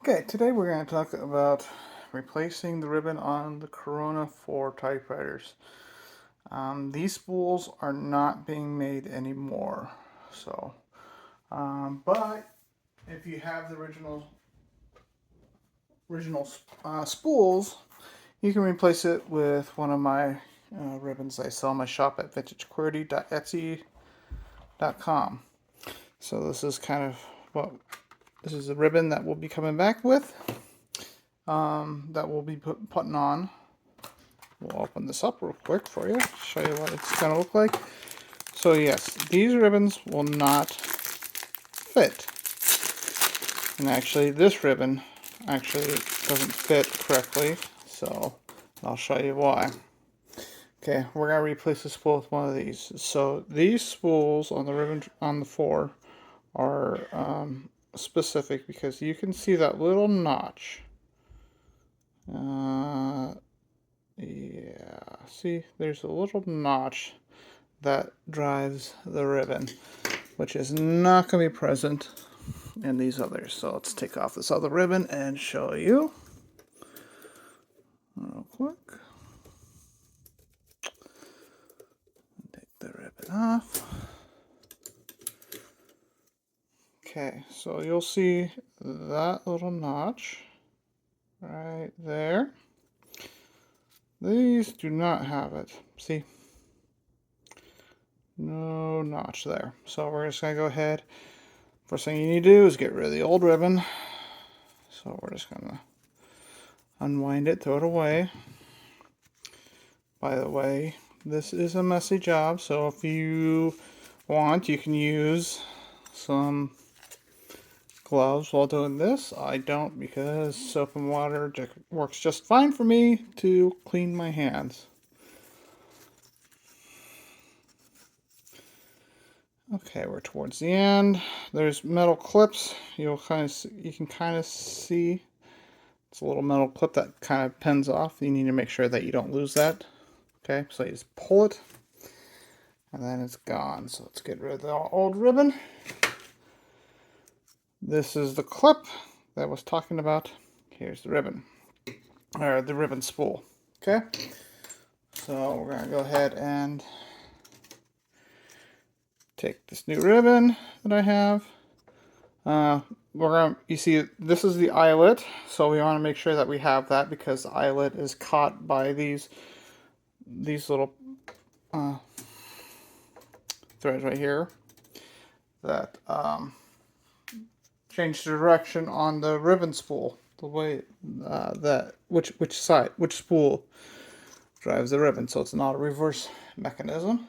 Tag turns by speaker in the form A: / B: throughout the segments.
A: Okay, today we're going to talk about replacing the ribbon on the Corona 4 typewriters. These spools are not being made anymore. But if you have the original spools, you can replace it with one of my ribbons I sell in my shop at vintageqwerty.etsy.com. So this is kind of this is a ribbon that we'll be coming back with. That we'll be putting on. We'll open this up real quick for you, show you what it's going to look like. So yes, these ribbons will not fit. And actually, this ribbon actually doesn't fit correctly, so I'll show you why. Okay, we're going to replace the spool with one of these. So these spools on the ribbon on the 4 are specific because you can see that little notch. Yeah, see, there's a little notch that drives the ribbon, which is not going to be present in these others. So let's take off this other ribbon and show you real quick. Take the ribbon off. Okay, so you'll see that little notch right there. These do not have it. See? No notch there. So we're just going to go ahead. First thing you need to do is get rid of the old ribbon. So we're just going to unwind it, throw it away. By the way, this is a messy job, so if you want, you can use some gloves while doing this. I don't, because soap and water works just fine for me to clean my hands. Okay, we're towards the end. There's metal clips. You can kind of see it's a little metal clip that kind of pins off. You need to make sure that you don't lose that. Okay, so you just pull it, and then it's gone. So let's get rid of the old ribbon. This is the clip that I was talking about. Here's the ribbon, or the ribbon spool. Okay, so we're gonna go ahead and take this new ribbon that I have. You see, this is the eyelet, so we want to make sure that we have that because the eyelet is caught by these little threads right here that change the direction on the ribbon spool, the way which spool drives the ribbon. So it's not a reverse mechanism.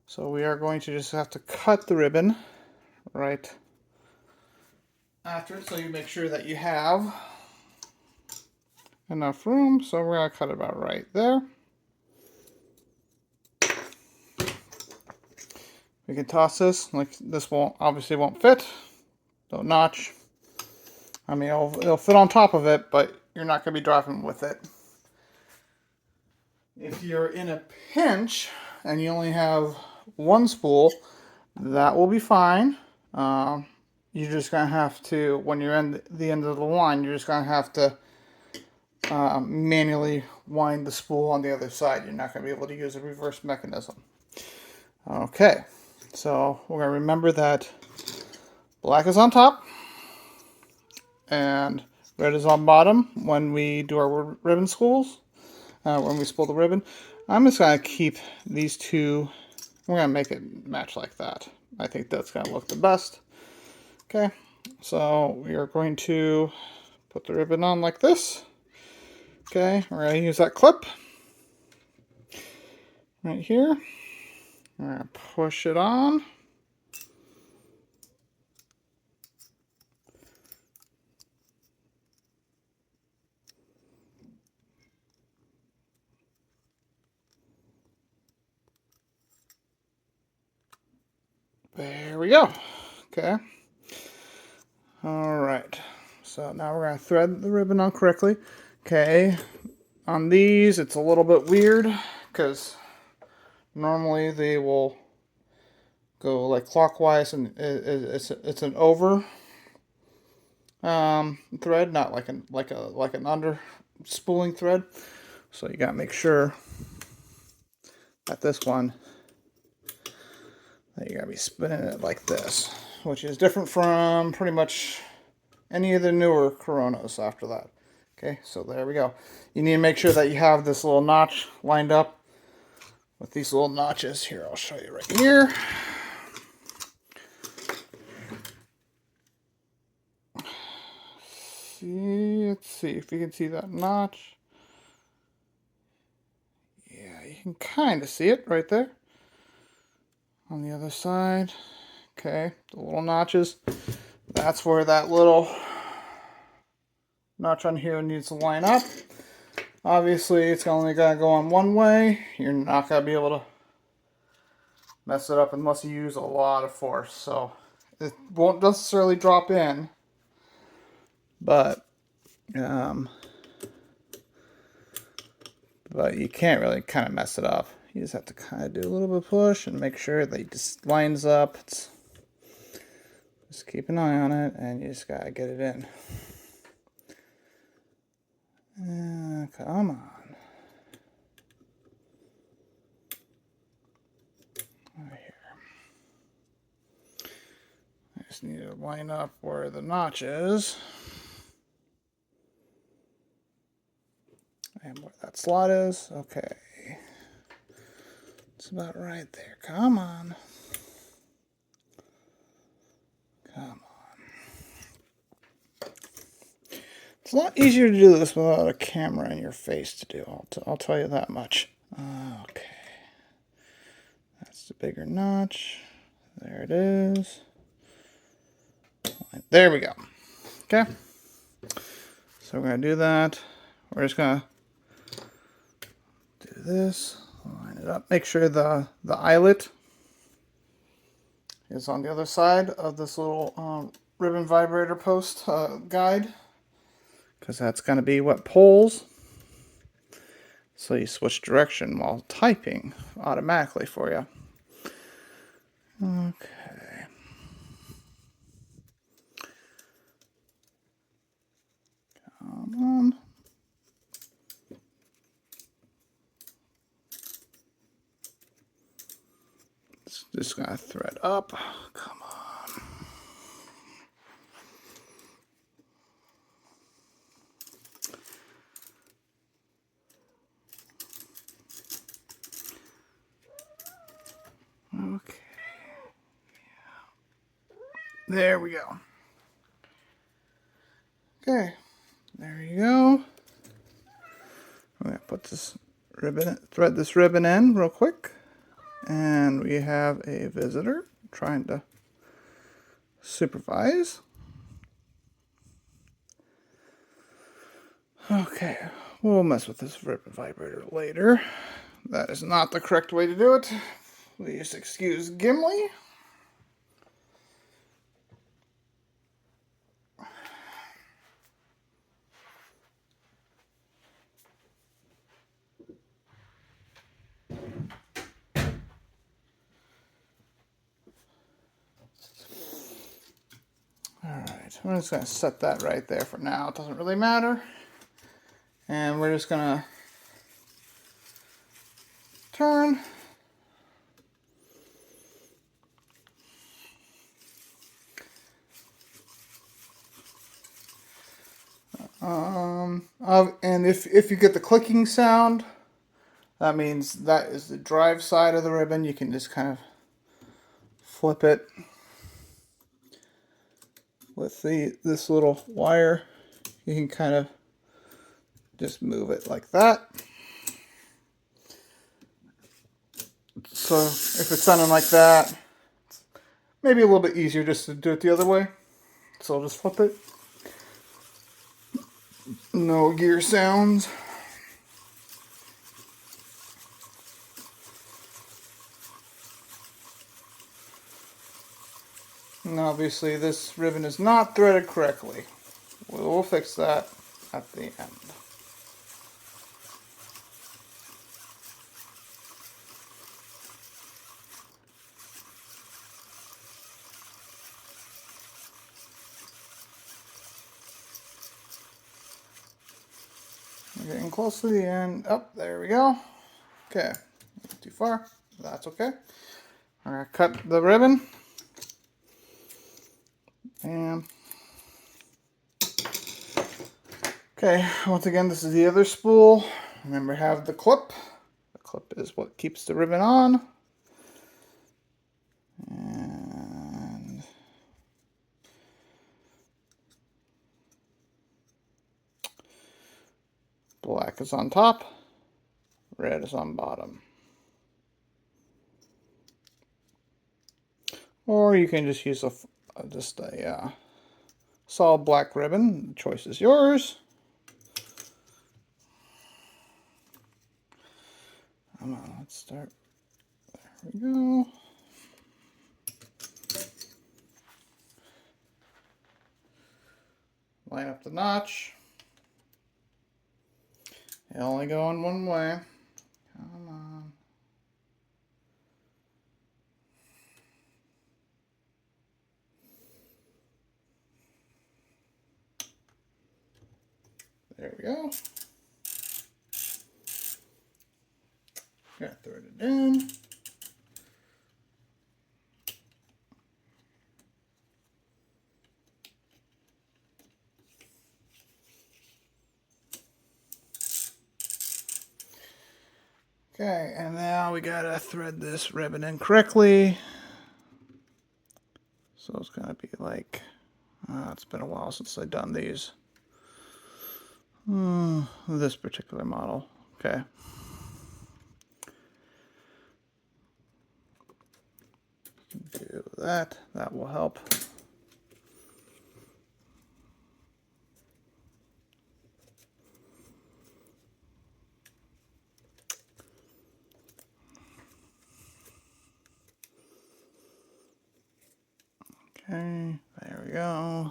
A: So we are going to just have to cut the ribbon right after it, so you make sure that you have enough room. So we're going to cut it about right there. We can toss this, like this obviously won't fit. Don't notch. I mean, it'll fit on top of it, but you're not going to be driving with it. If you're in a pinch and you only have one spool, that will be fine. You're just going to have to, when you're in the end of the line, you're just going to have to manually wind the spool on the other side. You're not going to be able to use a reverse mechanism. Okay, so we're going to remember that black is on top and red is on bottom when we do our ribbon spools, when we spool the ribbon. I'm just going to keep these two, we're going to make it match like that. I think that's going to look the best. Okay, so we are going to put the ribbon on like this. Okay, we're going to use that clip right here. We're going to push it on. There we go. Okay. All right. So now we're going to thread the ribbon on correctly. Okay. On these, it's a little bit weird because normally they will go like clockwise and it's an over. thread, not like an under spooling thread. So you gotta make sure that this one, that you gotta be spinning it like this, which is different from pretty much any of the newer Coronas after that. Okay, so there we go. You need to make sure that you have this little notch lined up with these little notches here. I'll show you right here. Let's see if you can see that notch. Yeah, you can kind of see it right there. On the other side. Okay, the little notches. That's where that little notch on here needs to line up. Obviously, it's only going to go on one way. You're not going to be able to mess it up unless you use a lot of force. So it won't necessarily drop in, but you can't really kind of mess it up. You just have to kind of do a little bit of push and make sure that it just lines up. Just keep an eye on it, and you just gotta get it in. Come on. Right here. I just need to line up where the notch is. And where that slot is. Okay. It's about right there. Come on. Come on. It's a lot easier to do this without a camera in your face to do. I'll tell you that much. Okay. That's the bigger notch. There it is. There we go. Okay. So we're going to do that. We're just going to do this. Line it up. Make sure the eyelet is on the other side of this little ribbon vibrator post guide, because that's going to be what pulls. So you switch direction while typing automatically for you. Okay. Come on. It's just going to thread up. Come on. Okay. There we go. Okay. There you go. I'm going to put this ribbon, thread this ribbon in real quick. And we have a visitor trying to supervise. Okay, we'll mess with this ribbon vibrator later. That is not the correct way to do it. Please excuse Gimli. Alright, I'm just going to set that right there for now. It doesn't really matter. And we're just going to turn. And if you get the clicking sound, that means that is the drive side of the ribbon. You can just kind of flip it with this little wire. You can kind of just move it like that. So if it's sounding like that, it's maybe a little bit easier just to do it the other way. So I'll just flip it. No gear sounds. And obviously this ribbon is not threaded correctly. We'll fix that at the end. Getting close to the end. Oh, there we go. Okay, too far. That's okay. I'm gonna cut the ribbon. And okay, once again, this is the other spool. Remember, have the clip. The clip is what keeps the ribbon on. And black is on top, red is on bottom. Or you can just use a solid black ribbon. The choice is yours. Come on, let's start. There we go. Line up the notch. They only go in one way. Come on. There we go. Got thread it in. Okay, and now we gotta thread this ribbon in correctly. So it's gonna be like, it's been a while since I've done these. This particular model. Okay. Do that. That will help. Okay, there we go.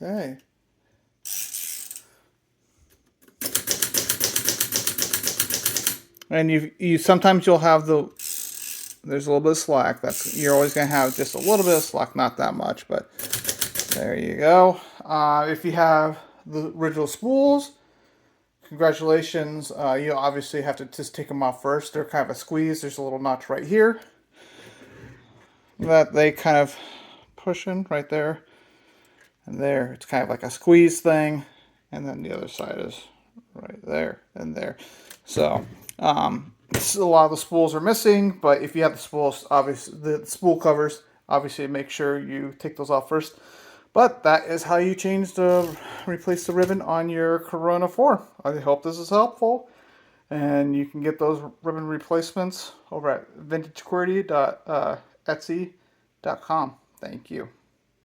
A: Okay. And you sometimes you'll have there's a little bit of slack. You're always gonna have just a little bit of slack, not that much, but there you go. If you have the original spools, congratulations. You obviously have to just take them off first. They're kind of a squeeze. There's a little notch right here that they kind of push in right there and there. It's kind of like a squeeze thing, and then the other side is right there and there. So a lot of the spools are missing, but if you have the spools, obviously the spool covers, obviously make sure you take those off first. But that is how you replace the ribbon on your Corona 4. I hope this is helpful. And you can get those ribbon replacements over at vintageqwerty.etsy.com. Thank you.